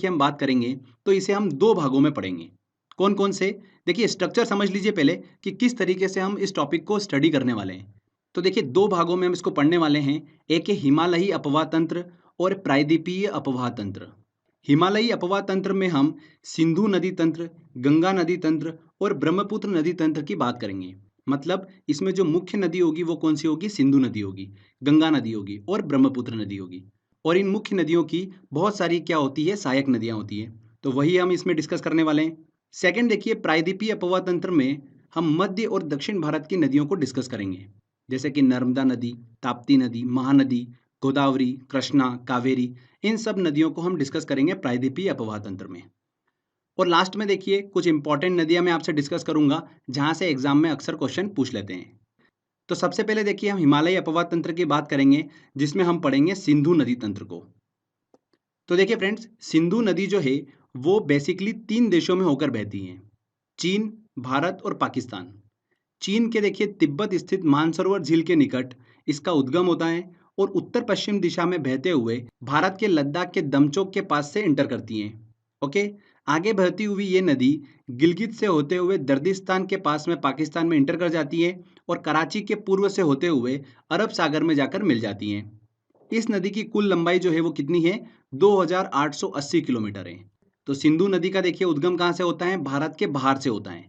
कि हम बात करेंगे तो इसे हम दो भागों में पढ़ेंगे। कौन कौन से? देखिए स्ट्रक्चर समझ लीजिए पहले कि किस तरीके से हम इस टॉपिक को स्टडी करने वाले हैं। तो देखिए दो भागों में हम इसको पढ़ने वाले हैं। एक है हिमालयी अपवाह तंत्र और प्रायद्वीपीय अपवाह तंत्र। हिमालयी अपवाह तंत्र में हम सिंधु नदी तंत्र, गंगा नदी तंत्र और ब्रह्मपुत्र नदी तंत्र की बात करेंगे। मतलब इसमें जो मुख्य नदी होगी वो कौन सी होगी? सिंधु नदी होगी, गंगा नदी होगी और ब्रह्मपुत्र नदी होगी। और इन मुख्य नदियों की बहुत सारी क्या होती है? सहायक नदियां होती है। तो वही हम इसमें डिस्कस करने वाले हैं। सेकंड देखिए, प्रायद्वीपीय अपवाह तंत्र में हम मध्य और दक्षिण भारत की नदियों को डिस्कस करेंगे, जैसे कि नर्मदा नदी, ताप्ती नदी, महानदी, गोदावरी, कृष्णा, कावेरी। इन सब नदियों को हम डिस्कस करेंगे प्रायद्वीपीय अपवाह तंत्र में। और लास्ट में देखिए कुछ इंपॉर्टेंट नदियां मैं आपसे डिस्कस करूंगा जहां से एग्जाम में अक्सर क्वेश्चन पूछ लेते हैं। तो सबसे पहले देखिए हम हिमालयी अपवाह तंत्र की बात करेंगे, जिसमें हम पढ़ेंगे सिंधु नदी तंत्र को। तो देखिए फ्रेंड्स, सिंधु नदी जो है वो बेसिकली तीन देशों में होकर बहती है, चीन, भारत और पाकिस्तान। चीन के देखिए तिब्बत स्थित मानसरोवर झील के निकट इसका उद्गम होता है और उत्तर पश्चिम दिशा में बहते हुए भारत के लद्दाख के दमचोक के पास से इंटर करती हैं। ओके, आगे बहती हुई ये नदी गिलगित से होते हुए दर्दिस्तान के पास में पाकिस्तान में इंटर कर जाती है और कराची के पूर्व से होते हुए अरब सागर में जाकर मिल जाती हैं। इस नदी की कुल लंबाई जो है वो कितनी है? 2880 किलोमीटर है। तो सिंधु नदी का देखिए उद्गम कहाँ से होता है? भारत के बाहर से होता है।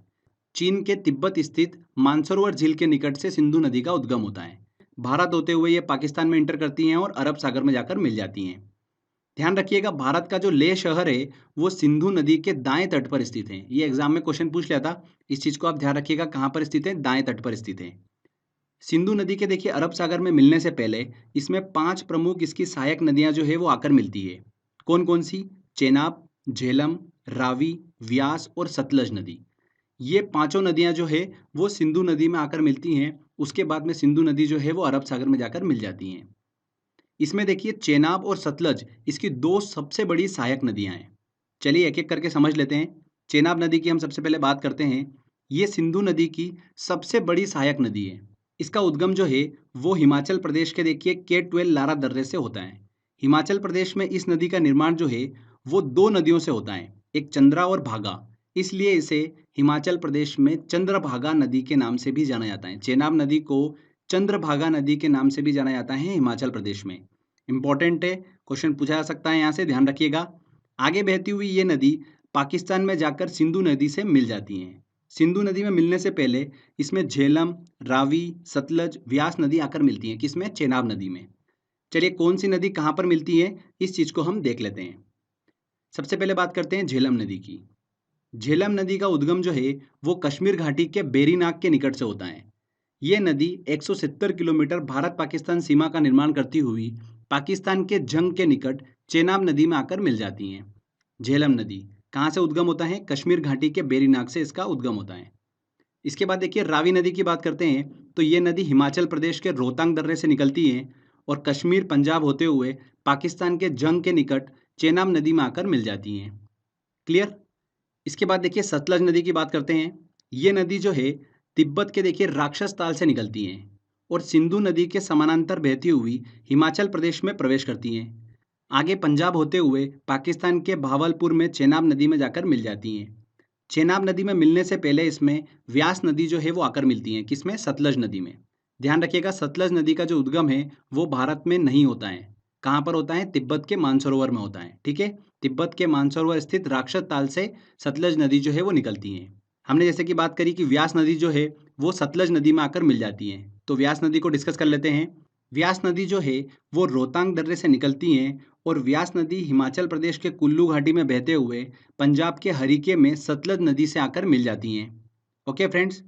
चीन के तिब्बत स्थित मानसरोवर झील के निकट से सिंधु नदी का उद्गम होता है। भारत होते हुए ये पाकिस्तान में इंटर करती हैं और अरब सागर में जाकर मिल जाती हैं। ध्यान रखिएगा, भारत का जो लेह शहर है वो सिंधु नदी के दाएं तट पर स्थित है। ये एग्जाम में क्वेश्चन पूछ लिया था, इस चीज को आप ध्यान रखिएगा, कहाँ पर स्थित है? दाएं तट पर स्थित है। सिंधु नदी के देखिए अरब सागर में मिलने से पहले इसमें 5 प्रमुख इसकी सहायक नदियां जो है वो आकर मिलती है। कौन कौन सी? चेनाब, झेलम, रावी, व्यास और सतलज नदी। ये पांचों नदियां जो है वो सिंधु नदी में आकर मिलती हैं। उसके बाद में सिंधु नदी जो है वो अरब सागर में जाकर मिल जाती हैं। इसमें देखिए चेनाब और सतलज इसकी दो सबसे बड़ी सहायक नदियां हैं। चलिए एक एक करके समझ लेते हैं। चेनाब नदी की हम सबसे पहले बात करते हैं। ये सिंधु नदी की सबसे बड़ी सहायक नदी है। इसका उद्गम जो है वो हिमाचल प्रदेश के देखिए K12 लारा दर्रे से होता है। हिमाचल प्रदेश में इस नदी का निर्माण जो है वो दो नदियों से होता है, एक चंद्रा और भागा। इसलिए इसे हिमाचल प्रदेश में चंद्रभागा नदी के नाम से भी जाना जाता है। चेनाब नदी को चंद्रभागा नदी के नाम से भी जाना जाता है हिमाचल प्रदेश में। इंपॉर्टेंट है, क्वेश्चन पूछा जा सकता है यहाँ से, ध्यान रखिएगा। आगे बहती हुई ये नदी पाकिस्तान में जाकर सिंधु नदी से मिल जाती हैं। सिंधु नदी में मिलने से पहले इसमें झेलम, रावी, सतलज, व्यास नदी आकर मिलती हैं। किसमें? चेनाब नदी में। चलिए कौन सी नदी कहाँ पर मिलती है इस चीज को हम देख लेते हैं। सबसे पहले बात करते हैं झेलम नदी की। झेलम नदी का उद्गम जो है वो कश्मीर घाटी के बेरीनाग के निकट से होता है। ये नदी 170 किलोमीटर भारत पाकिस्तान सीमा का निर्माण करती हुई पाकिस्तान के जंग के निकट चेनाब नदी में आकर मिल जाती हैं। झेलम नदी कहाँ से उद्गम होता है? कश्मीर घाटी के बेरीनाग से इसका उद्गम होता है। इसके बाद देखिए रावी नदी की बात करते हैं। तो ये नदी हिमाचल प्रदेश के रोहतांग दर्रे से निकलती है और कश्मीर पंजाब होते हुए पाकिस्तान के जंग के निकट चेनाब नदी में आकर मिल जाती हैं। क्लियर? इसके बाद देखिए सतलज नदी की बात करते हैं। ये नदी जो है तिब्बत के देखिए राक्षस ताल से निकलती हैं और सिंधु नदी के समानांतर बहती हुई हिमाचल प्रदेश में प्रवेश करती हैं। आगे पंजाब होते हुए पाकिस्तान के भावलपुर में चेनाब नदी में जाकर मिल जाती हैं। चेनाब नदी में मिलने से पहले इसमें व्यास नदी जो है वो आकर मिलती है। किसमें? सतलज नदी में। ध्यान रखिएगा, सतलज नदी का जो उद्गम है वो भारत में नहीं होता है। कहाँ पर होता है? तिब्बत के मानसरोवर में होता है। ठीक है, तिब्बत के मानसरोवर स्थित राक्षस ताल से सतलज नदी जो है वो निकलती है। हमने जैसे कि बात करी कि व्यास नदी जो है वो सतलज नदी में आकर मिल जाती है, तो व्यास नदी को डिस्कस कर लेते हैं। व्यास नदी जो है वो रोहतांग दर्रे से निकलती है और व्यास नदी हिमाचल प्रदेश के कुल्लू घाटी में बहते हुए पंजाब के हरीके में सतलज नदी से आकर मिल जाती हैं। ओके फ्रेंड्स,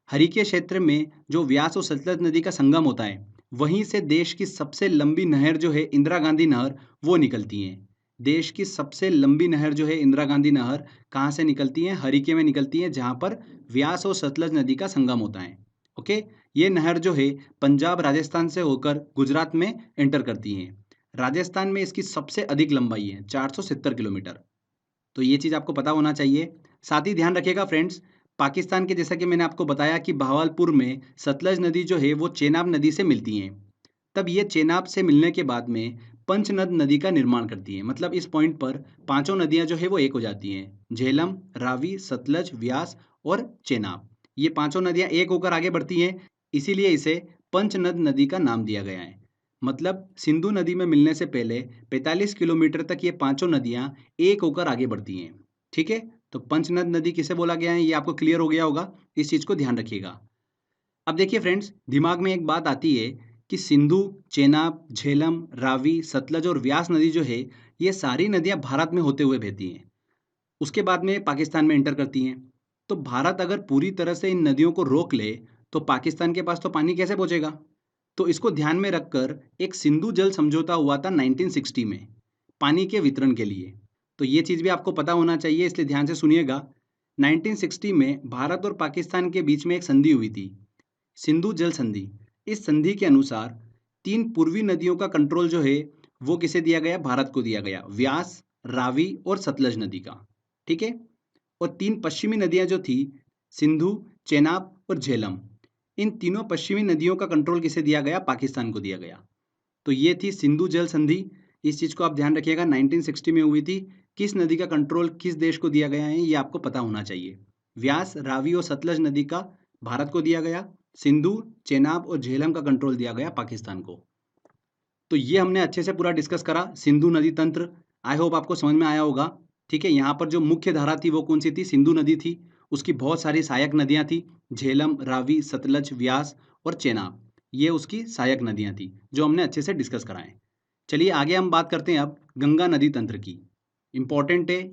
हरीके क्षेत्र में जो व्यास और सतलज नदी का संगम होता है वहीं से देश की सबसे लंबी नहर जो है इंदिरा गांधी नहर वो निकलती है। देश की सबसे लंबी नहर जो है इंदिरा गांधी नहर कहाँ से निकलती है? हरीके में निकलती है, जहाँ पर व्यास और सतलज नदी का संगम होता है। ओके, ये नहर जो है पंजाब राजस्थान से होकर गुजरात में एंटर करती है। राजस्थान में इसकी सबसे अधिक लंबाई है 470 किलोमीटर। तो ये चीज़ आपको पता होना चाहिए। साथ ही ध्यान रखिएगा फ्रेंड्स, पाकिस्तान के जैसा कि मैंने आपको बताया कि बहावलपुर में सतलज नदी जो है वो चेनाब नदी से मिलती हैं। तब ये चेनाब से मिलने के बाद में पंचनद नदी का निर्माण करती है। मतलब इस पॉइंट पर पांचों नदियां जो है वो एक हो जाती हैं। झेलम, रावी, सतलज, व्यास और चेनाब, ये पांचों नदियां एक होकर आगे बढ़ती हैं, इसीलिए इसे पंचनद नदी का नाम दिया गया है। मतलब सिंधु नदी में मिलने से पहले 45 किलोमीटर तक ये पांचों नदियां एक होकर आगे बढ़ती हैं। ठीक है, तो पंचनद नदी किसे बोला गया है ये आपको क्लियर हो गया होगा, इस चीज को ध्यान रखिएगा। अब देखिए फ्रेंड्स, दिमाग में एक बात आती है कि सिंधु, चेनाब, झेलम, रावी, सतलज और व्यास नदी जो है ये सारी नदियां भारत में होते हुए बहती हैं, उसके बाद में पाकिस्तान में एंटर करती हैं। तो भारत अगर पूरी तरह से इन नदियों को रोक ले तो पाकिस्तान के पास तो पानी कैसे पहुंचेगा। तो इसको ध्यान में रखकर एक सिंधु जल समझौता हुआ था 1960 में पानी के वितरण के लिए। तो ये चीज़ भी आपको पता होना चाहिए, इसलिए ध्यान से सुनिएगा। 1960 में भारत और पाकिस्तान के बीच में एक संधि हुई थी, सिंधु जल संधि। इस संधि के अनुसार तीन पूर्वी नदियों का कंट्रोल जो है वो किसे दिया गया, भारत को दिया गया, व्यास, रावी और सतलज नदी का। ठीक है, और तीन पश्चिमी नदियां जो थी, सिंधु, चेनाब और झेलम, इन तीनों पश्चिमी नदियों का कंट्रोल किसे दिया गया, पाकिस्तान को दिया गया। तो ये थी सिंधु जल संधि। इस चीज को आप ध्यान रखिएगा, 1960 में हुई थी। किस नदी का कंट्रोल किस देश को दिया गया है ये आपको पता होना चाहिए। व्यास, रावी और सतलज नदी का भारत को दिया गया, सिंधु, चेनाब और झेलम का कंट्रोल दिया गया पाकिस्तान को। तो ये हमने अच्छे से पूरा डिस्कस करा सिंधु नदी तंत्र। आई होप आपको समझ में आया होगा। ठीक है, यहाँ पर जो मुख्य धारा थी वो कौन सी थी, सिंधु नदी थी। उसकी बहुत सारी सहायक नदियाँ थी, झेलम, रावी, सतलज, व्यास और चेनाब, ये उसकी सहायक नदियाँ थी जो हमने अच्छे से डिस्कस कराएं। चलिए आगे हम बात करते हैं अब गंगा नदी तंत्र की। इंपॉर्टेंट है,